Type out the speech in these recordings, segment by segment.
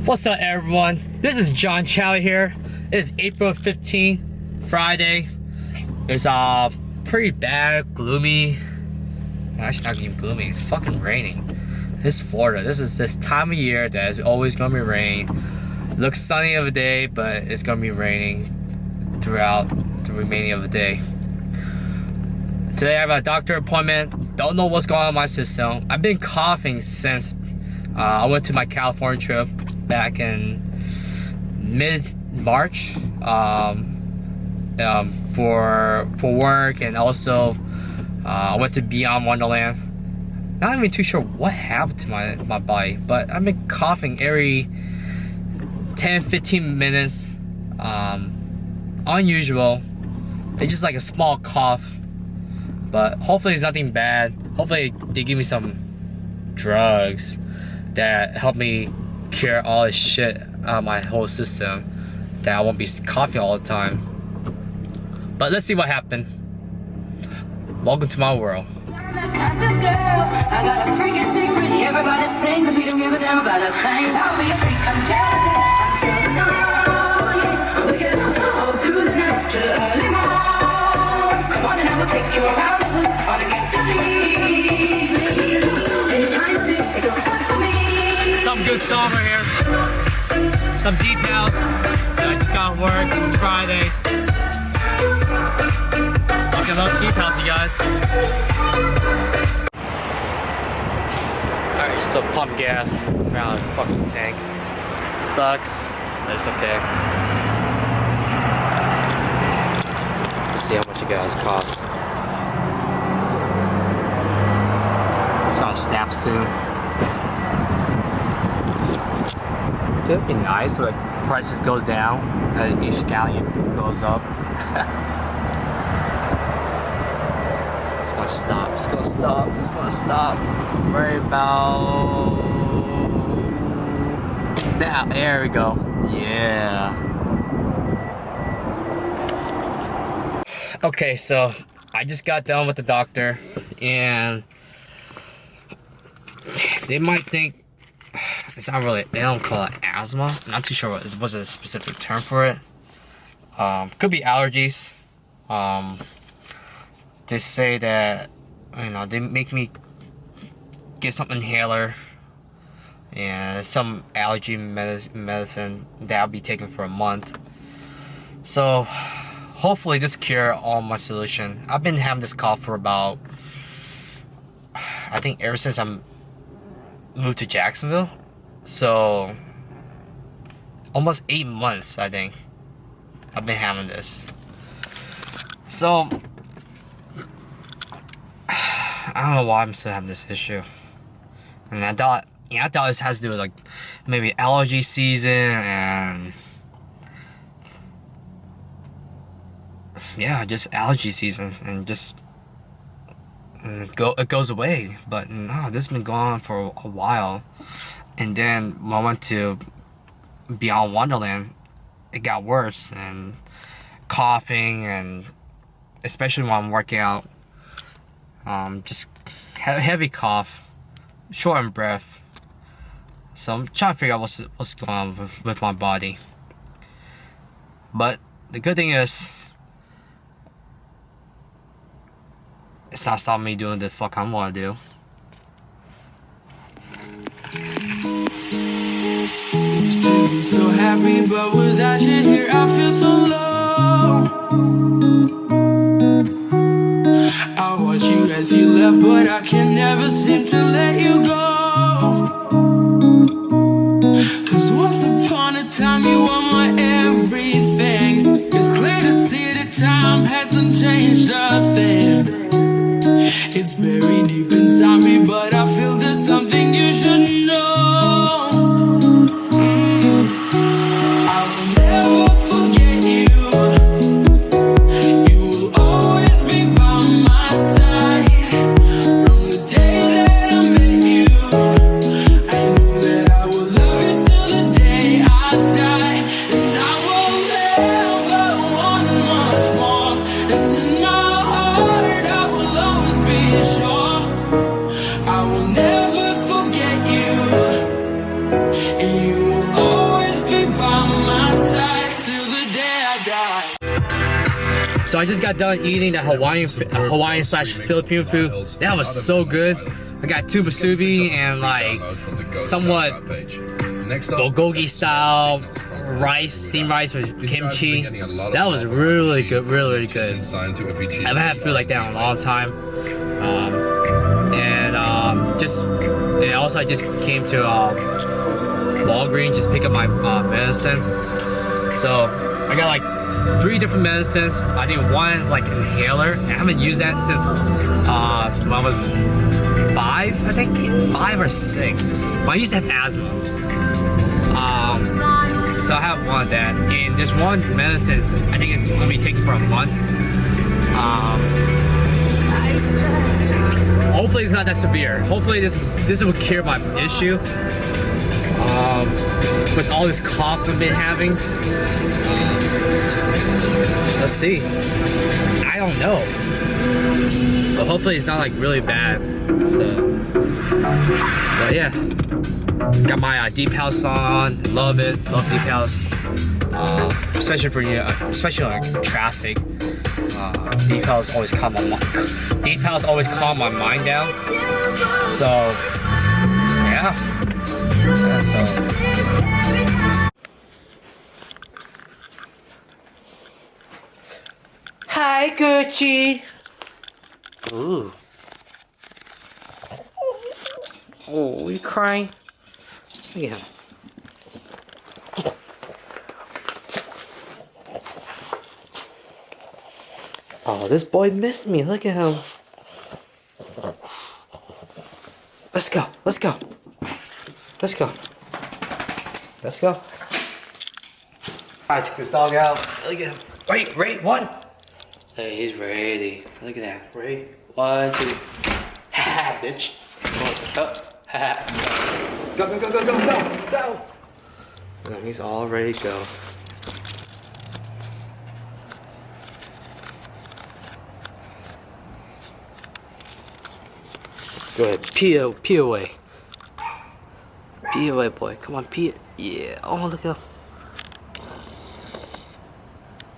What's up, everyone? This is John Chow here. It's April 15th, Friday. It's pretty bad, gloomy. Actually, not even gloomy. Fucking raining. This is Florida. This is this time of year that is always gonna be raining. Looks sunny of the day, but it's gonna be raining throughout the remaining of the day. Today I have a doctor appointment. Don't know what's going on in my system. I've been coughing since I went to my California trip back in mid-March for work, and also I went to Beyond Wonderland. Not even too sure what happened to my body, but I've been coughing every 10-15 minutes. Unusual. It's just like a small cough, but hopefully it's nothing bad. Hopefully they give me some drugs that help me cure all this shit out of my whole system, that I won't be coughing all the time. But let's see what happened. Welcome to my world. I got a freaking secret. Everybody sing, 'cause we don't give a damn about a thing. I'll be a freak. I'm telling you, yeah. We can all through the night to the early morning. Come on and I will take you around the hood on a gangsta beat. 'Cause we can do anytime of it. It's okay for me. Some good song right here. Some deep house. I just got work. It's Friday. Fucking love deep house, you guys. Alright, so pump gas around the fucking tank. Sucks, but it's okay. Let's see how much you guys cost. It's gonna snap soon. It'd be nice when prices goes down and each gallon goes up. It's gonna stop. It's gonna stop. It's gonna stop. Right about now. There we go. Yeah. Okay, so I just got done with the doctor, and they might think it's not really. They don't call it asthma. I'm not too sure what was a specific term for it. Could be allergies. They say that, you know, they make me get some inhaler and some allergy medicine that I'll be taking for a month. So hopefully this cure all my solution. I've been having this cough for about, I think ever since I moved to Jacksonville. So almost 8 months, I think I've been having this. So I don't know why I'm still having this issue. And I thought this has to do with like maybe allergy season, and yeah, just allergy season, and just it goes away. But no, this has been going on for a while. And then when I went to Beyond Wonderland, it got worse, and coughing, and especially when I'm working out, just heavy cough, short in breath. So I'm trying to figure out what's going on with my body. But the good thing is, it's not stopping me doing the fuck I want to do. Used to be so happy, but without you here, I feel so low. I watch you as you left, but I can never seem to let you go. 'Cause once upon a time you were my everything. It's clear to see that time hasn't changed a thing. It's buried deep inside me, but I feel there's something you should know. I will never forget you. You will always be by my side. From the day that I met you, I knew that I would love you till the day I die. And I will never want much more. And in my heart I will always be sure. I will never forget you, and you will always So I just got done eating the Hawaiian slash Filipino food. That was so good. I got two musubi and like somewhat bulgogi style rice, steamed rice with kimchi. That was really good, really good. I haven't had food like that in a long time. And also I just came to Walgreens, just pick up my medicine. So I got like 3 different medicines. I think one is like inhaler. I haven't used that since when I was 5, I think 5 or 6. When I used to have asthma. So I have one of that, and there's one medicine I think it's gonna be taken for a month. Hopefully it's not that severe. Hopefully this will cure my issue. With all this cough I've been having. Let's see. I don't know. But hopefully it's not like really bad. So, but yeah. Got my Deep House on. Love it. Love Deep House. Especially for especially like traffic. Deep House always calm my mind down. So yeah. So. Hi, Gucci. Ooh. Oh, you crying? Look at him. Oh, this boy missed me. Look at him. Let's go. Let's go. Let's go. Let's go. I took this dog out. Look at him. Wait, one. Hey, he's ready. Look at that. Ready? 1, 2. Haha, bitch. Go. Haha. Go. And he's all ready to go. Go ahead, pee away. Pee away, boy. Come on, pee it. Yeah. Oh, look at him.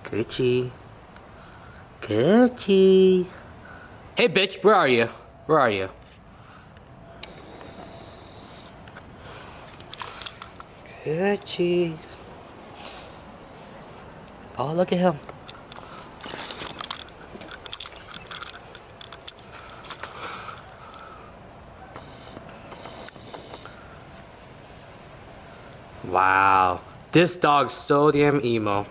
Gucci. Hey, bitch, where are you? Where are you? Gucci. Oh, look at him. Wow, this dog's so damn emo.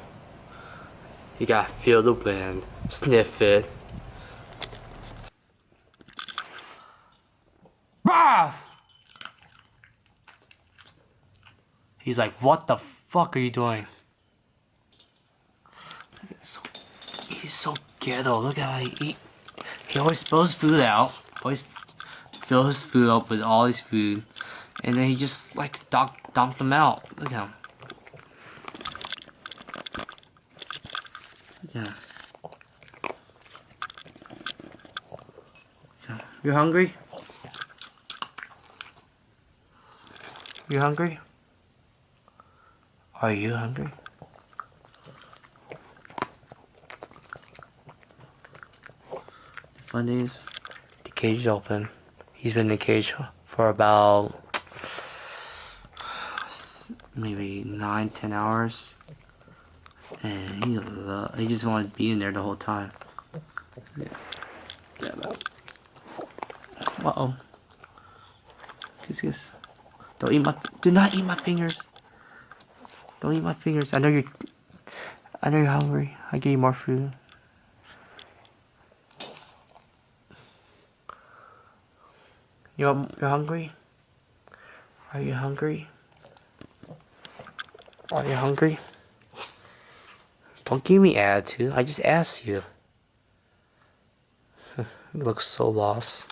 You gotta feel the wind, sniff it. Bah! He's like, what the fuck are you doing? He's so ghetto. Look at how he eat. He always spills food out. Always fill his food up with all his food, and then he just likes to dump them out. Look at him. Yeah. You hungry? You hungry? Are you hungry? Fun is, the cage is open. He's been in the cage for about maybe 9-10 hours, and he just wanted to be in there the whole time. Yeah. Uh-oh. Kiss. Do not eat my fingers. Don't eat my fingers. I know you're hungry. I gave you more food. You're hungry? Are you hungry? Are you hungry? Don't give me attitude. I just asked you. You look so lost.